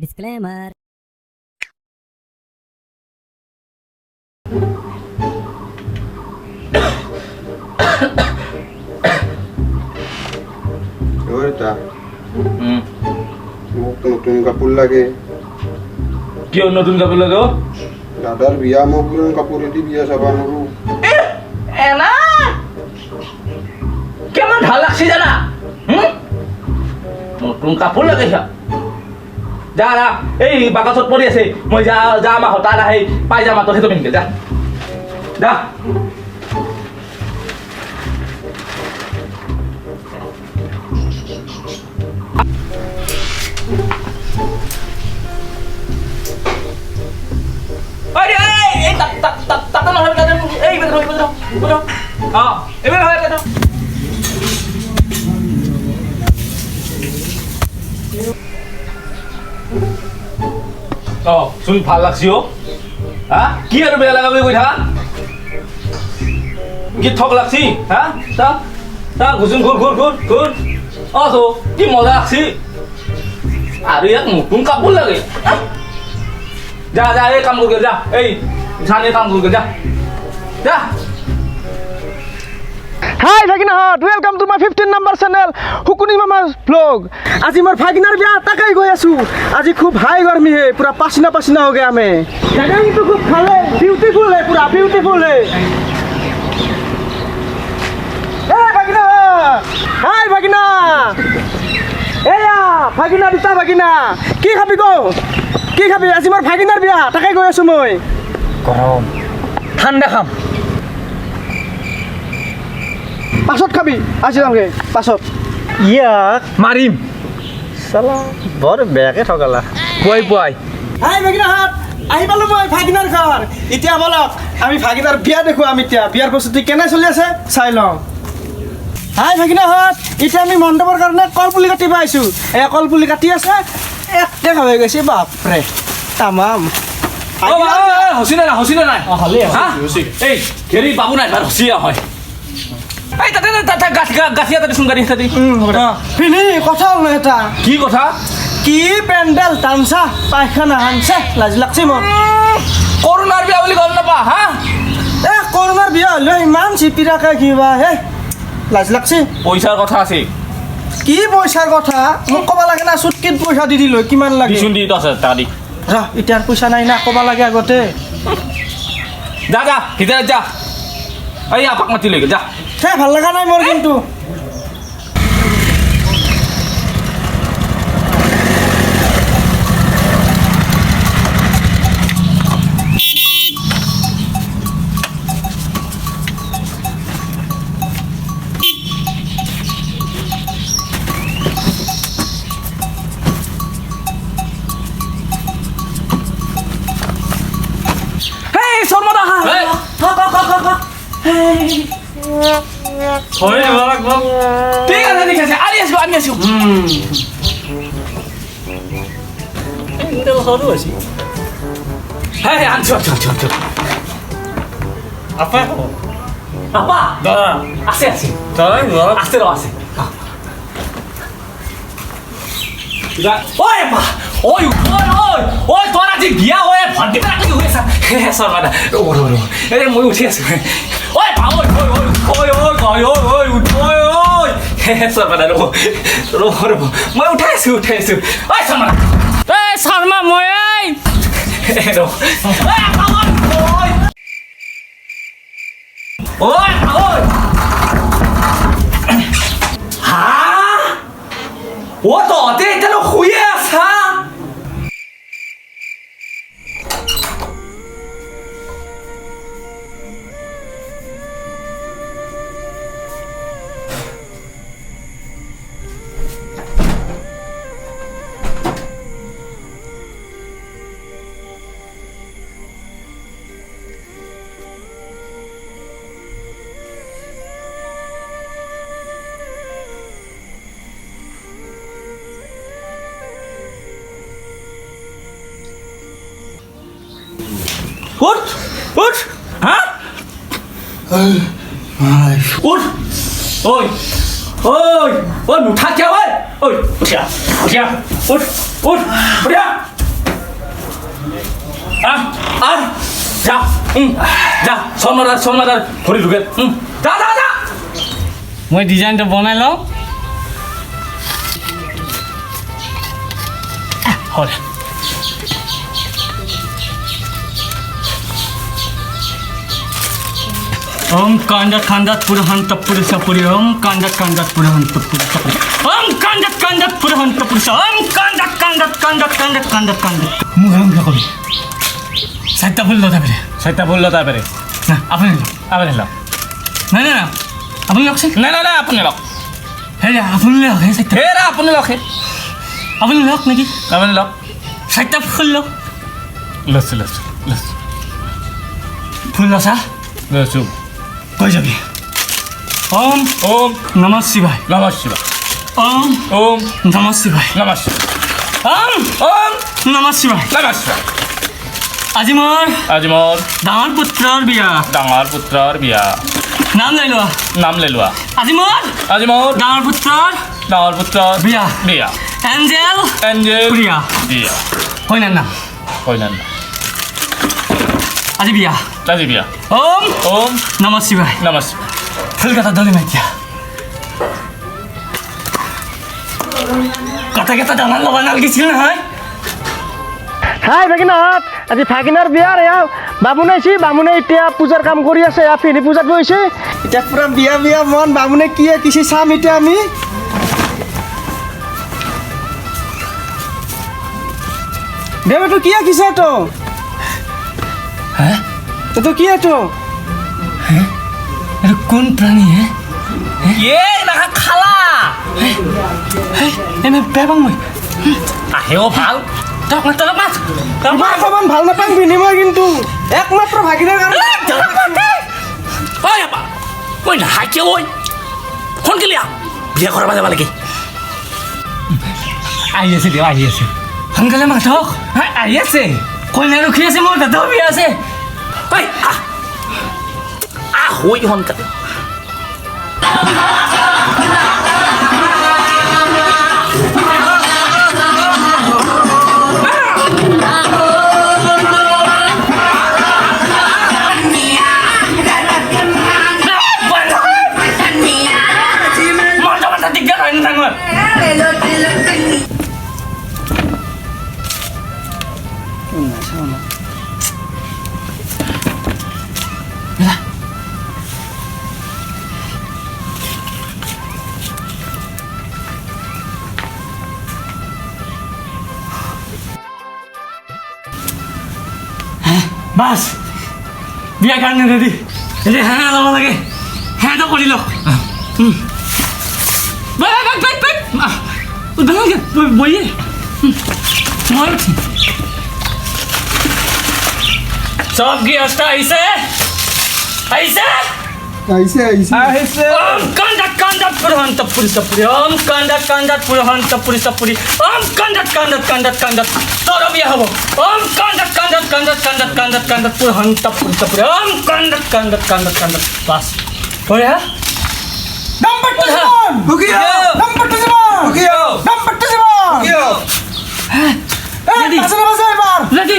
Disclaimer. এটা মোক নতুন কাপোৰ লাগে কিয় নতুন কাপোৰ লাগে দাদাৰ বিয়া মোক পুৰণি কাপোৰেদি বিয়া চাবা নোৱাৰো এনা কেমন ভাল লাগছে জানা নতুন কাপোৰ লাগে যা যা এই বাকচত পৰি আছে মই যা যা আমাৰ হতা আহে পাই যাম তোৰ সেইটো পিন্ধি যা যা শুন ভাল লাগছি হা কি আৰু বেয়া লগা বুলি কৈ থাকা কি ঠক লাগছি হা তা তা ঘুচুন ঘূৰ ঘূৰ ঘূৰ ঘূৰ তো কি মজা লাগছি আৰু ইয়াক নতুন কাপোৰ লাগে যা যা এই কাম কৰি যা এই ঝানে কাম কৰি যা যা হাই ভাগিনাহঁত welcome to my 15 number channel হুকুনি মামাৰ ব্লগ আজি মোৰ ভাগিনাৰ বিয়া তাকাই গৈ আছো আজি খুব হাই গৰমি হে পুৰা পাছিনা পাছিনা हो गया हमें जगह तो खूब खाले ब्यूटीफुल है पूरा ब्यूटीफुल है ए भागिना हाय भागिना एया भागिना দুটা ভাগিনা কি খাবি গো কি খাবি আজি মোৰ ভাগিনাৰ বিয়া তাকাই গৈ আছো মই গৰম ঠাণ্ডা খাম পাছত খাবি আজি যামগে পাছত ইয়াক মাৰিম সালা বৰ বেয়াকে ঠগালা পুৱাই পুৱাই হাই ভাগিনাহঁত আহি পালো মই ভাগিনাৰ ঘৰ এতিয়া বলক আমি ভাগিনাৰ বিয়া দেখো আমি এতিয়া বিয়াৰ প্ৰস্তুতি কেনে চলি আছে চাই লওঁ হাই ভাগিনাহঁত এতিয়া আমি মণ্ডপৰ কাৰণে কলপুলি কাটিব আহিছোঁ এই কলপুলি কাটি আছে একে হৈ গৈছে বাপৰে তামাম হসি নাই এই ঘেৰি বাবু নাই বাৰ হসিয়া হয় এই তাতে গাছিয়া তাতে সুন্দৰী তাতে ফিনি কথা হ'ল এটা কি কথা কি পেণ্ডেল টানছা পায়খানা হানছে লাজ লাগছে মোৰ কৰোণাৰ বিয়া বুলি গম নাপা হা এ কৰোণাৰ বিয়া হ'লেও ইমান চিপিৰাকে কিবা হে লাজ লাগছে পইচাৰ কথা আছে কি পইচাৰ কথা মোক ক'ব লাগে না চুটকিত পইচা দি দিলোঁ কিমান লাগে দিচোন দি আছে তাদি ৰা এতিয়াৰ পইচা নাই না ক'ব লাগে আগতে যা যা ভিতৰত যা এই আপাক মাতি লৈ যা হে ভাল লগা নাই মোৰ কিন্তু ঠিক আছে ঠিক আছে আমি আসবো হ্যাঁ আনছো আপা দাদা আছে আছে আছে ওই মা ওই তোর আজি বিয়া হয় ভণ্টি কি হৈ আছে শৰ্মা দা ৰ'ব মই উঠি আছো ঐ পা শৰ্মা দা ৰ'ব মই উঠাই আছো ঐ শৰ্মা শৰ্মা মই তহঁতে এতিয়া শুয়ে আছা উঠ হ্যাঁ উঠ ওই নুঠা क्या Ôi, kìa, kìa, út, út, kìa. যা, যা, সোমনাথ, ঘড়ি ঢুকে, যা, যা, যা। মই ডিজাইনটা বনাই লওঁ হয়। ओम कांडत कांडत पुरहंत पुरुष पुरी ओम कांडत कांडत पुरहंत पुरुष पुरी ओम कांडत कांडत पुरहंत पुरुष ओम कांडत कांडत कांडत कांडत कांडत कांडत मुहम कबি সাইতা বললো তারপরে না, আপনি লওক। না আপনি লকছে না, আপুনি লওক। হে আপনি লক হে সাইতা হেৰা, আপুনি লওক হে। আপনি লক নাকি আপুনি লওক। সাইতা ফুল লক লৈছোঁ। ফুল লসা লৈছোঁ। কই যাবি ওম ওম নমঃ শিবায় নমঃ শিবায়। ওম ওম নমঃ শিবায় নমঃ শিবায়। ওম ওম নমঃ শিবায় নমঃ শিবায়। আজি মোৰ আজি মোৰ ডাঙৰ পুত্ৰৰ বিয়া ডাঙৰ পুত্ৰৰ বিয়া। নাম লৈ লোৱা নাম লৈ লোৱা। আজি মোৰ ডাঙৰ পুত্ৰৰ বিয়া বিয়া। এঞ্জেল এঞ্জেল প্ৰিয়া বিয়া। হয় না নাম কইনাৰ নাম। আজি বিয়া আজি বিয়া। ওম ওম নমঃ শিবায় নমঃ শিবায়। ফুলকাটা দলি মাইতিয়া কথা ডাঙৰ ল'ব নালাগিছিল নহয় হাই ভাগিনাত আজি ভাগিনাৰ বিয়াৰ এয়া বামুণে এতিয়া পূজাৰ কাম কৰি আছে এয়া ফিনি পূজাত বহিছে এতিয়া পুৰা বিয়া মন বামুণে কিছে চাম এতিয়া আমি দেৱ তো কিছে তো হ্যাঁ তো কি তো এটা কোন প্ৰাণী হে এ নাখা খালা এনে বেবাং মই আহেও ভাল। তক মাত অকণমান ভাল নাপাম বিনিময় কিন্তু একমাত্ৰ ভাগিনাৰ কাৰণে ঐ আপা ঐ নাহাকে ঐ সোনকালে বিয়া কৰাব যাব লাগে। আহি আছে দিয়ক আহি আছে সোনকালে মাতক আহি আছে কইনা ৰখি আছে মোৰ দাদাও বিয়া আছে ঐ আহ ঐ সোনকালে। বাস বিয়া কাৰণে ৰেডি এতিয়া হেঙা ল'ব লাগে হেঙাটো কৰি লওক বহিয়ে মই উঠিম চব গৃহস্থ আহিছে ওম কাণ্ডত কাণ্ডত পুৰহন্ত পুৰুষ পুৰি ওম কাণ্ডত কাণ্ডত পুৰহন্ত পুৰুষ পুৰি ওম কাণ্ডত কাণ্ডত কাণ্ডত কাণ্ডত তোৰ বিয়া হ'ব। ওম কাণ্ডত কাণ্ডত কাণ্ডত কাণ্ডত কাণ্ডত কাণ্ডত পুৰহন্ত পুৰুষ পুৰি ওম কাণ্ডত কাণ্ডত কাণ্ডত কাণ্ডত বাস পঢ়ে হা নম্বৰ টু ৰেডি ৰেডি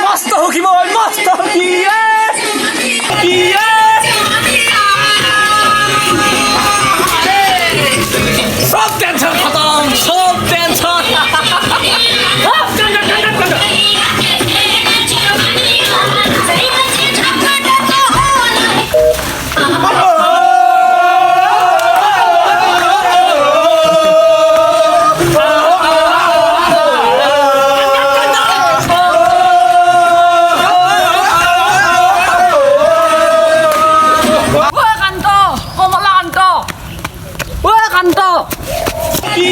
মস্ত হুকিব মস্ত হুকি সব টেনশন খতম সব টেনশন কমলা কান্ত কি